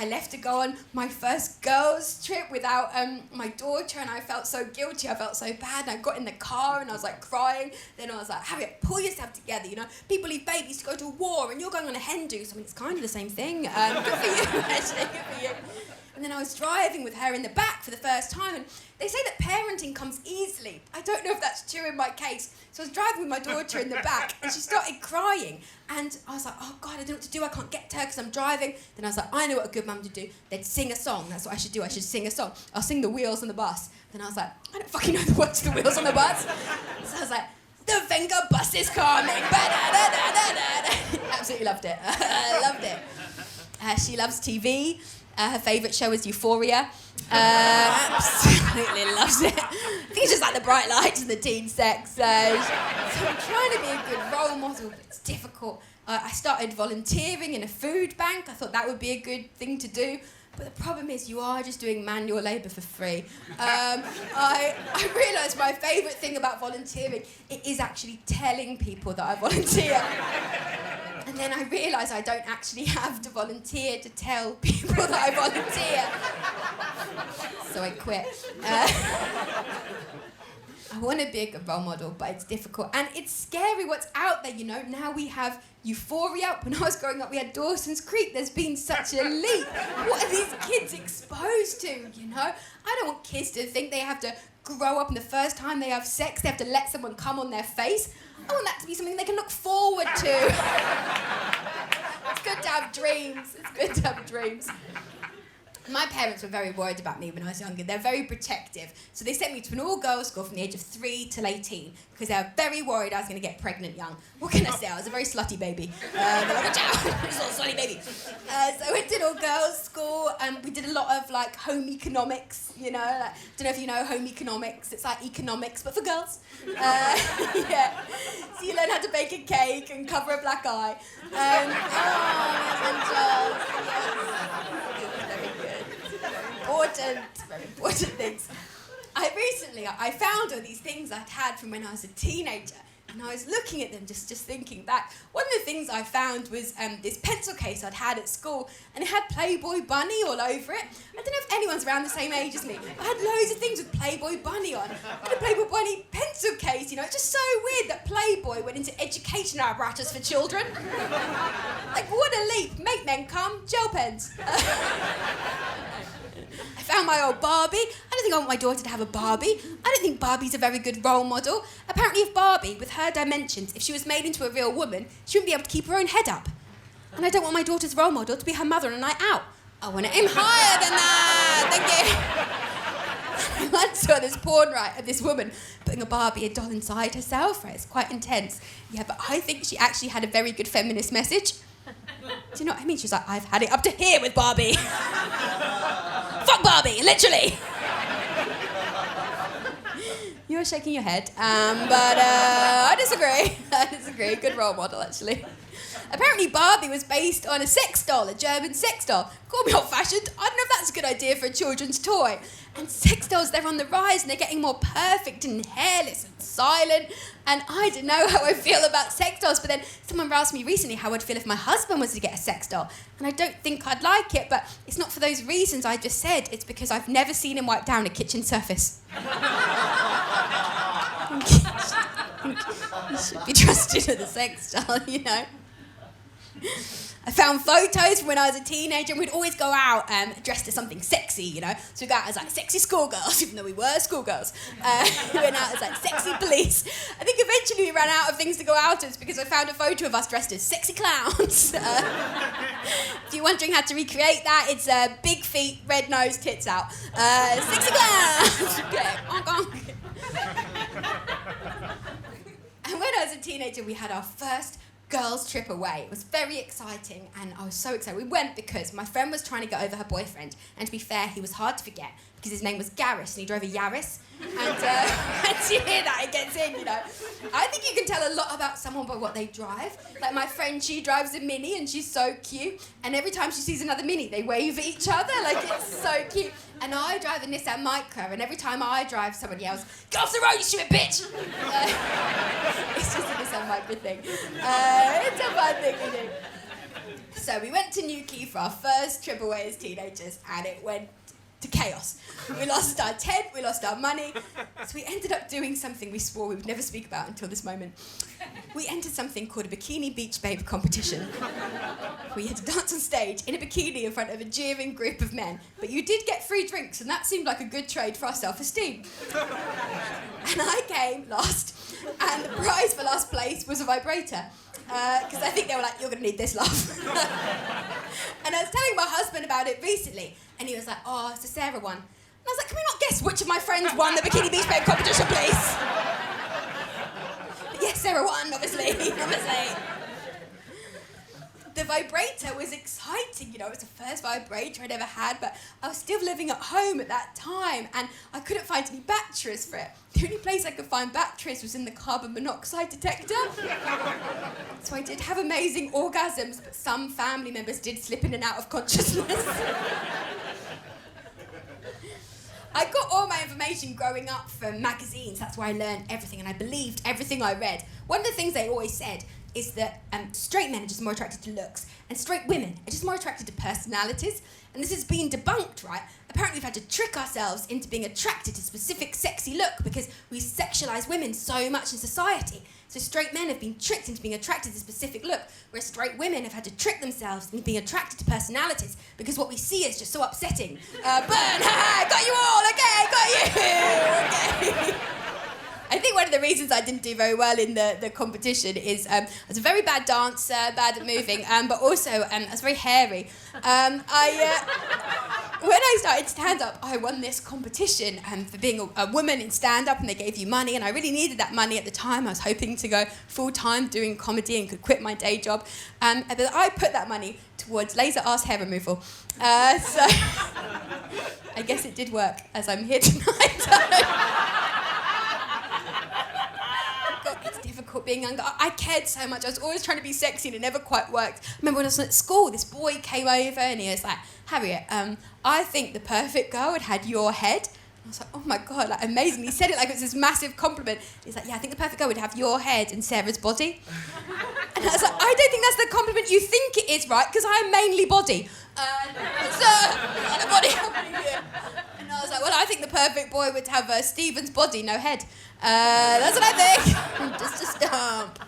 I left to go on my first girls' trip without my daughter, and I felt so guilty, I felt so bad, and I got in the car and I was like crying. Then I was like, Harriet, pull yourself together, you know, people leave babies to go to war and you're going on a hen do. So I mean, it's kind of the same thing. Good for you, actually, good for you. And then I was driving with her in the back for the first time, and they say that parenting comes easily. I don't know if that's true in my case. So I was driving with my daughter in the back, and she started crying. And I was like, oh God, I don't know what to do. I can't get to her because I'm driving. Then I was like, I know what a good mum would do. They'd sing a song. That's what I should do. I should sing a song. I'll sing The Wheels on the Bus. Then I was like, I don't fucking know the words to The Wheels on the Bus. So I was like, the finger bus is coming. Absolutely loved it. I loved it. She loves TV. Her favourite show is Euphoria. Absolutely loves it. I think it's just like the bright lights and the teen sex. So I'm trying to be a good role model, but it's difficult. I started volunteering in a food bank. I thought that would be a good thing to do. But the problem is you are just doing manual labour for free. I realised my favourite thing about volunteering, it is actually telling people that I volunteer. And then I realised I don't actually have to volunteer to tell people that I volunteer. So I quit. I want to be a good role model, but it's difficult. And it's scary what's out there, you know. Now we have Euphoria. When I was growing up, we had Dawson's Creek. There's been such a leap. What are these kids exposed to, you know? I don't want kids to think they have to grow up and the first time they have sex, they have to let someone come on their face. I want that to be something they can look forward to. It's good to have dreams. It's good to have dreams. My parents were very worried about me when I was younger. They're very protective. So they sent me to an all-girls school from the age of 3 till 18 because they were very worried I was going to get pregnant young. What can I say? I was a very slutty baby. They're like, watch out, this little slutty baby. So I went to an all-girls school and we did a lot of like home economics, you know. Like, I don't know if you know home economics. It's like economics, but for girls. Yeah. So you learn how to bake a cake and cover a black eye. Very important things. I found all these things I'd had from when I was a teenager, and I was looking at them just thinking back. One of the things I found was this pencil case I'd had at school, and it had Playboy Bunny all over it. I don't know if anyone's around the same age as me. I had loads of things with Playboy Bunny on. I had a Playboy Bunny pencil case, you know. It's just so weird that Playboy went into education apparatus for children. Like, what a leap. Make men come, gel pens. I found my old Barbie. I don't think I want my daughter to have a Barbie. I don't think Barbie's a very good role model. Apparently if Barbie, with her dimensions, if she was made into a real woman, she wouldn't be able to keep her own head up. And I don't want my daughter's role model to be her mother on a night out. I want to aim higher than that. Thank you. I once saw this porn, right, of this woman putting a doll inside herself, right? It's quite intense. Yeah, but I think she actually had a very good feminist message. Do you know what I mean? She's like, I've had it up to here with Barbie. Fuck Barbie, literally. You're shaking your head, but I disagree. I disagree. Good role model, actually. Apparently Barbie was based on a sex doll, a German sex doll. Call me old-fashioned. I don't know if that's a good idea for a children's toy. And sex dolls, they're on the rise and they're getting more perfect and hairless and silent. And I don't know how I feel about sex dolls, but then someone asked me recently how I'd feel if my husband was to get a sex doll. And I don't think I'd like it, but it's not for those reasons I just said. It's because I've never seen him wipe down a kitchen surface. He should be trusted with a sex doll, you know. I found photos from when I was a teenager and we'd always go out dressed as something sexy, you know. So we'd go out as like sexy schoolgirls, even though we were schoolgirls. We went out as like sexy police. I think eventually we ran out of things to go out as because I found a photo of us dressed as sexy clowns. If you're wondering how to recreate that, it's big feet, red nose, tits out. Sexy clowns! Okay. And when I was a teenager, we had our first girls' trip away. It was very exciting, and I was so excited. We went because my friend was trying to get over her boyfriend, and to be fair, he was hard to forget because his name was Garris, and he drove a Yaris. And once you hear that, it gets in, you know. I think you can tell a lot about someone by what they drive. Like my friend, she drives a Mini, and she's so cute. And every time she sees another Mini, they wave at each other. Like, it's so cute. And I drive a Nissan Micra, and every time I drive, someone yells, "Get off the road, you stupid bitch!" It's just a Nissan Micra thing. It's a fun thing to do. So we went to Newquay for our first trip away as teenagers, and it went to chaos. We lost our tent, we lost our money, so we ended up doing something we swore we would never speak about until this moment. We entered something called a Bikini Beach Babe competition. We had to dance on stage in a bikini in front of a jeering group of men, but you did get free drinks, and that seemed like a good trade for our self-esteem. And I came last, and the prize for last place was a vibrator. Because I think they were like, you're going to need this, love. And I was telling my husband about it recently, and he was like, oh, so Sarah won. And I was like, can we not guess which of my friends won the Bikini Beach Babe competition, please? But yes, Sarah won, obviously. The vibrator was exciting, you know, it was the first vibrator I'd ever had, but I was still living at home at that time, and I couldn't find any batteries for it. The only place I could find batteries was in the carbon monoxide detector. So I did have amazing orgasms, but some family members did slip in and out of consciousness. I got all my information growing up from magazines. That's where I learned everything, and I believed everything I read. One of the things they always said is that straight men are just more attracted to looks, and straight women are just more attracted to personalities. And this has been debunked, right? Apparently we've had to trick ourselves into being attracted to a specific sexy look because we sexualise women so much in society. So straight men have been tricked into being attracted to a specific look, whereas straight women have had to trick themselves into being attracted to personalities because what we see is just so upsetting. Burn, got you all, okay, got you, okay. I think one of the reasons I didn't do very well in the competition is I was a very bad dancer, bad at moving, but also I was very hairy. When I started stand-up, I won this competition for being a woman in stand-up, and they gave you money, and I really needed that money at the time. I was hoping to go full-time doing comedy and could quit my day job. But I put that money towards laser-ass hair removal. So I guess it did work, as I'm here tonight. It's difficult being younger. I cared so much. I was always trying to be sexy and it never quite worked. I remember when I was at school, this boy came over and he was like, Harriet, I think the perfect girl had had your head. I was like, oh my God, like amazing. He said it like it was this massive compliment. He's like, yeah, I think the perfect girl would have your head and Sarah's body. And I was like, I don't think that's the compliment you think it is, right? Because I'm mainly body. And I was like, well, I think the perfect boy would have Stephen's body, no head. That's what I think. Just a stump.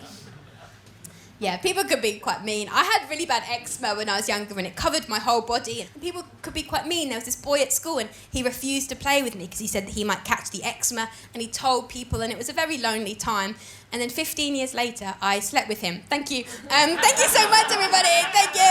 Yeah, people could be quite mean. I had really bad eczema when I was younger and it covered my whole body. And people could be quite mean. There was this boy at school and he refused to play with me because he said that he might catch the eczema, and he told people, and it was a very lonely time. And then 15 years later, I slept with him. Thank you. Thank you so much, everybody. Thank you.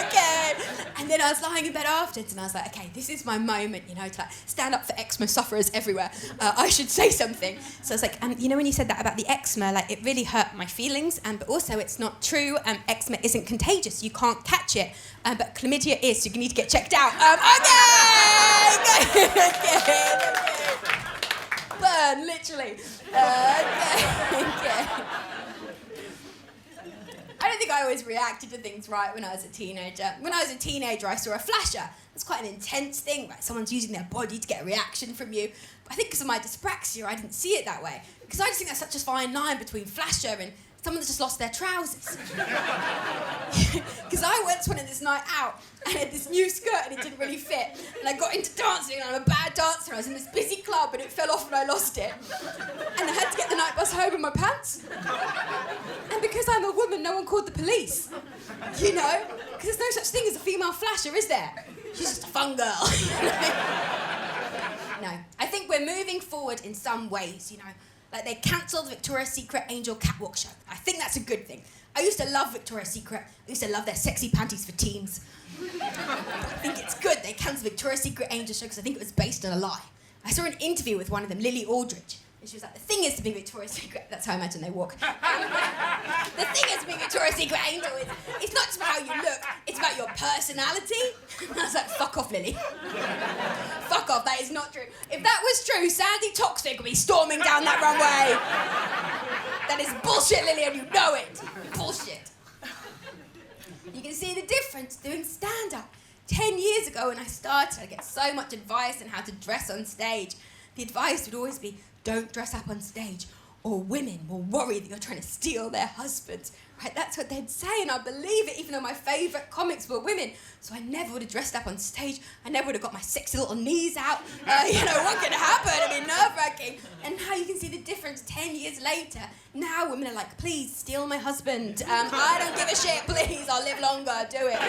Okay. And then I was lying in bed afterwards and I was like, okay, this is my moment, you know, to like stand up for eczema sufferers everywhere. I should say something. So I was like, you know, when you said that about the eczema, like it really hurt my feelings. But also it's not true. Eczema isn't contagious. You can't catch it. But chlamydia is, so you need to get checked out. Okay. Burn, literally. Okay. I don't think I always reacted to things right when I was a teenager. When I was a teenager, I saw a flasher. It's quite an intense thing, right? Someone's using their body to get a reaction from you. But I think because of my dyspraxia, I didn't see it that way. Because I just think that's such a fine line between flasher and someone that's just lost their trousers. Because I once went on this night out and I had this new skirt and it didn't really fit. And I got into dancing and I'm a bad dancer. I was in this busy club and it fell off and I lost it. And I had to get the night bus home in my pants. And because I'm a woman, no one called the police. You know? Because there's no such thing as a female flasher, is there? She's just a fun girl. No. I think we're moving forward in some ways, you know. Like they cancelled the Victoria's Secret Angel Catwalk show. I think that's a good thing. I used to love Victoria's Secret. I used to love their sexy panties for teens. I think it's good they cancelled the Victoria's Secret Angel show because I think it was based on a lie. I saw an interview with one of them, Lily Aldridge, and she was like, the thing is to be Victoria's Secret, that's how I imagine they walk. The thing is to be Victoria's Secret Angel is, it's not just about how you look, it's about your personality. And I was like, fuck off, Lily. Fuck off, that is not true. If that was true, Sandy Toxic would be storming down that runway. That is bullshit, Lily, and you know it. Bullshit. You can see the difference doing stand-up. 10 years ago when I started, I'd get so much advice on how to dress on stage. The advice would always be, don't dress up on stage, or women will worry that you're trying to steal their husbands. Right, that's what they'd say, and I believe it, even though my favourite comics were women. So I never would have dressed up on stage. I never would have got my sexy little knees out. What could happen? It'd be nerve-wracking. And now you can see the difference 10 years later. Now women are like, please, steal my husband. I don't give a shit, please, I'll live longer, do it.